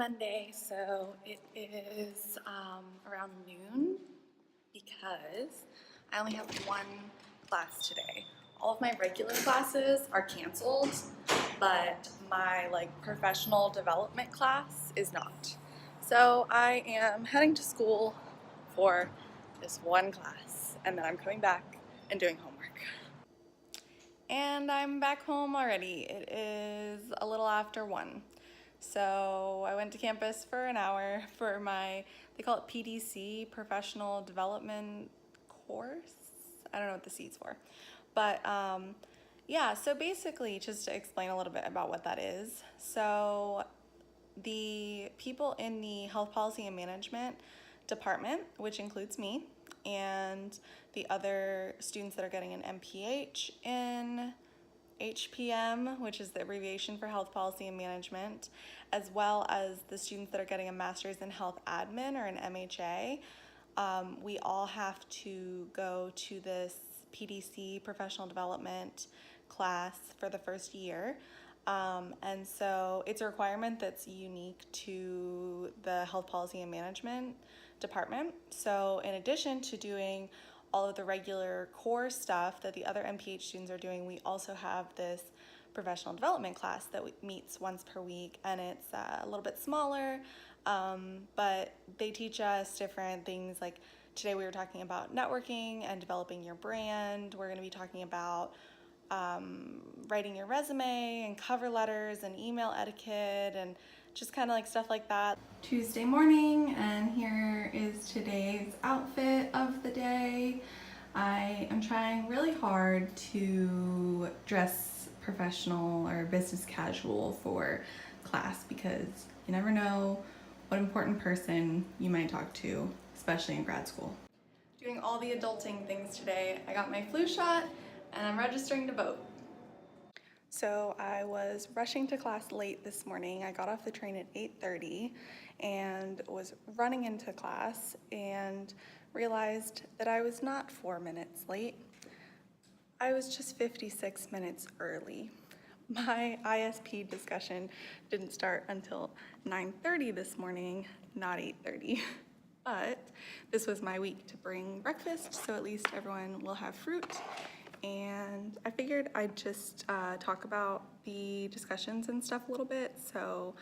Monday, so it is around noon because I only have one class today. All of my regular classes are canceled, but my professional development class is not. So I am heading to school for this one class, and then I'm coming back and doing homework. And I'm back home already. It is a little after 1. So I went to campus for an hour for my, they call it PDC, Professional Development Course. I don't know what the C's for. But yeah, so basically just to explain a little bit about what that is. So the people in the Health Policy and Management department, which includes me, and the other students that are getting an MPH in HPM, which is the abbreviation for Health Policy and Management, as well as the students that are getting a Master's in Health Admin or an MHA, we all have to go to this PDC, Professional Development class for the first year. And so it's a requirement that's unique to the Health Policy and Management department. So in addition to doing all of the regular core stuff that the other MPH students are doing, we also have this professional development class that meets once per week, and it's a little bit smaller, but they teach us different things. Like today we were talking about networking and developing your brand. We're going to be talking about writing your resume and cover letters and email etiquette and just kind of like stuff like that. Tuesday morning, and here is today's outfit of the day. I am trying really hard to dress professional or business casual for class because you never know what important person you might talk to, especially in grad school. Doing all the adulting things today. I got my flu shot and I'm registering to vote. So I was rushing to class late this morning. I got off the train at 8:30 and was running into class and realized that I was not 4 minutes late. I was just 56 minutes early. My ISP discussion didn't start until 9:30 this morning, not 8:30. But this was my week to bring breakfast, so at least everyone will have fruit. And I figured I'd just talk about the discussions and stuff a little bit. So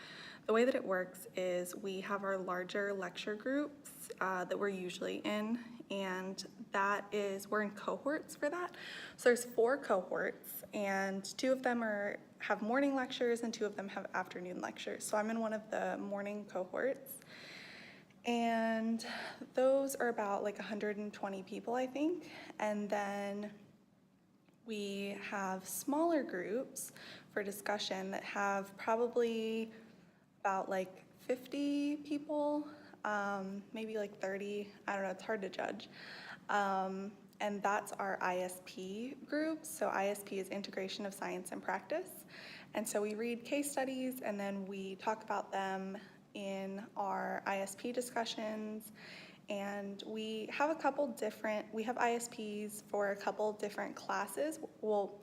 the way that it works is we have our larger lecture groups that we're usually in, and we're in cohorts for that. So there's 4 cohorts, and 2 of them have morning lectures and 2 of them have afternoon lectures. So I'm in one of the morning cohorts, and those are about 120 people, I think. And then we have smaller groups for discussion that have probably about 50 people, maybe 30, I don't know, it's hard to judge. And that's our ISP group. So ISP is Integration of Science and Practice. And so we read case studies and then we talk about them in our ISP discussions. And we have we have ISPs for a couple different classes. Well,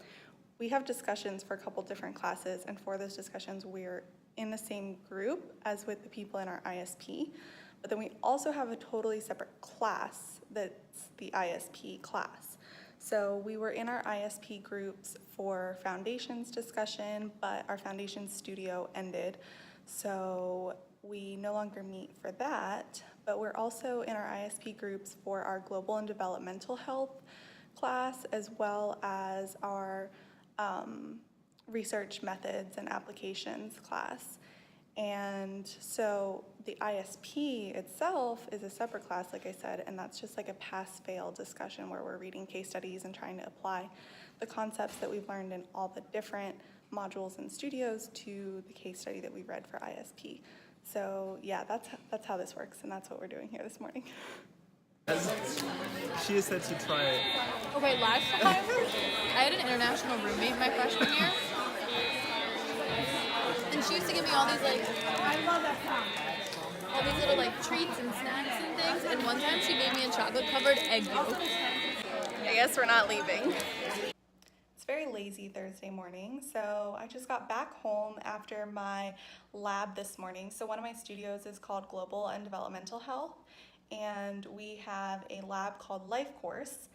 we have discussions for a couple different classes, and for those discussions, we're in the same group as with the people in our ISP. But then we also have a totally separate class that's the ISP class. So we were in our ISP groups for foundations discussion, but our foundations studio ended. So we no longer meet for that, but we're also in our ISP groups for our global and developmental health class, as well as our research methods and applications class. And so the ISP itself is a separate class, like I said, and that's just a pass-fail discussion where we're reading case studies and trying to apply the concepts that we've learned in all the different modules and studios to the case study that we read for ISP. So yeah, that's how this works, and that's what we're doing here this morning. She said to try it. Okay, last time I had an international roommate my freshman year, and she used to give me all these all these little treats and snacks and things. And one time she gave me a chocolate-covered egg yolk. I guess we're not leaving. It's a very lazy Thursday morning, so I just got back home after my lab this morning. So one of my studios is called Global and Developmental Health, and we have a lab called Life Course,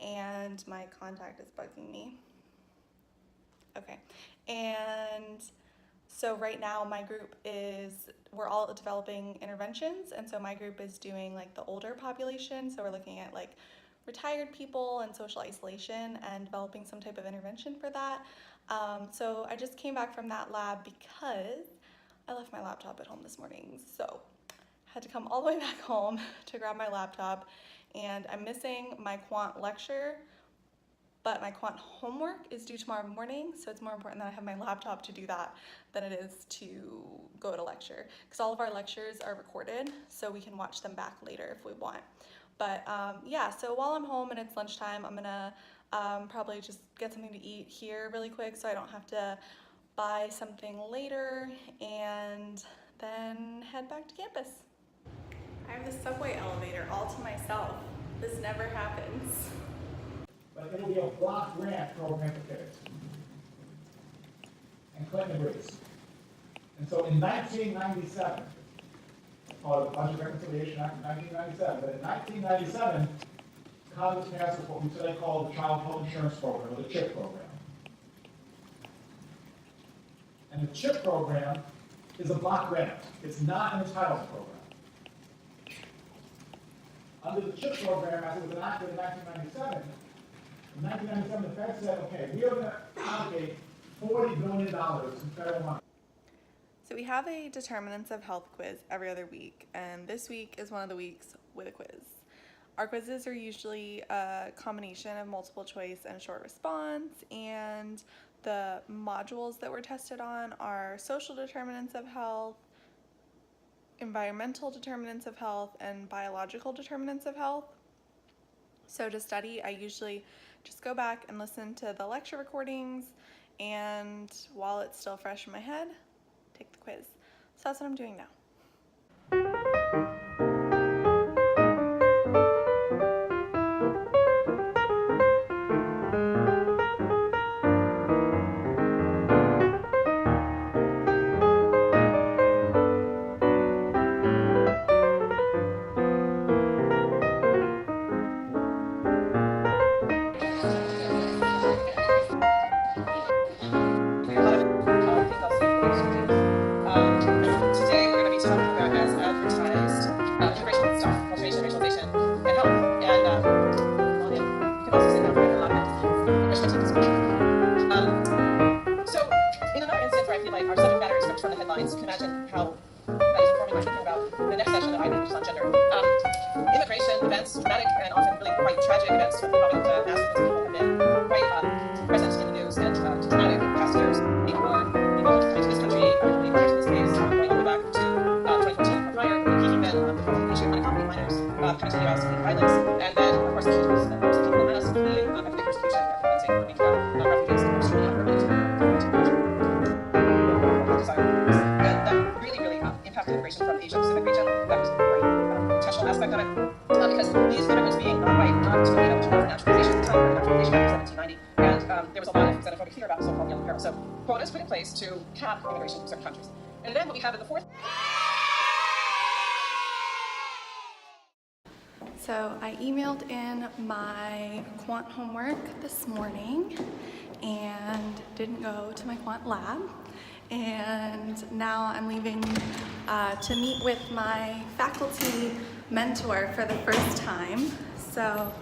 and my contact is bugging me. Okay, and so right now my group we're all developing interventions, and so my group is doing like the older population, so we're looking at like retired people and social isolation and developing some type of intervention for that. So I just came back from that lab because I left my laptop at home this morning, so I had to come all the way back home to grab my laptop, and I'm missing my quant lecture, but my quant homework is due tomorrow morning, so it's more important that I have my laptop to do that than it is to go to lecture, because all of our lectures are recorded, so we can watch them back later if we want. But yeah, so while I'm home and it's lunchtime, I'm gonna probably just get something to eat here really quick so I don't have to buy something later, and then head back to campus. I have the subway elevator all to myself. This never happens. But it'll be a block grant program for kids and Clinton agrees. And so in 1997, called the Budget Reconciliation Act of 1997, but in 1997, Congress passed what we today call the Child Health Insurance Program, or the CHIP program. And the CHIP program is a block grant. It's not an entitlement program. Under the CHIP program, as it was enacted in 1997, in 1997, the Fed said, okay, we are going to allocate $40 billion in federal money. So we have a Determinants of Health quiz every other week, and this week is one of the weeks with a quiz. Our quizzes are usually a combination of multiple choice and short response, and the modules that we're tested on are social determinants of health, environmental determinants of health, and biological determinants of health. So to study, I usually just go back and listen to the lecture recordings, and while it's still fresh in my head, take the quiz. So that's what I'm doing now. You can imagine how that is informing my thinking about the next session that I lead, which is on gender. Immigration events, dramatic and often really quite tragic events involving the mass movements of people have been quite present in the news and dramatic in the past years. Before people into this country, really prior to this case, going all the way back to 2014 or prior, keeping men with Asian unaccompanied minors coming to the U.S. and violence. And then, of course, the people in mass fleeing ethnic persecution and cleansing, coming from refugees who are extremely unprivileged immigration from the Asia Pacific region. That was a very intentional aspect of it, because these immigrants being non-white, not totally eligible for naturalization at the time, for Naturalization Act of 1790, and there was a lot of xenophobic fear about the so-called yellow peril. So quotas put in place to cap immigration from certain countries. And then what we have in the fourth. So I emailed in my quant homework this morning and didn't go to my quant lab. And now I'm leaving to meet with my faculty mentor for the first time. So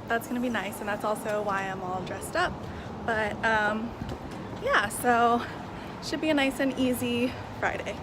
that's gonna be nice, and that's also why I'm all dressed up. But yeah, so should be a nice and easy Friday.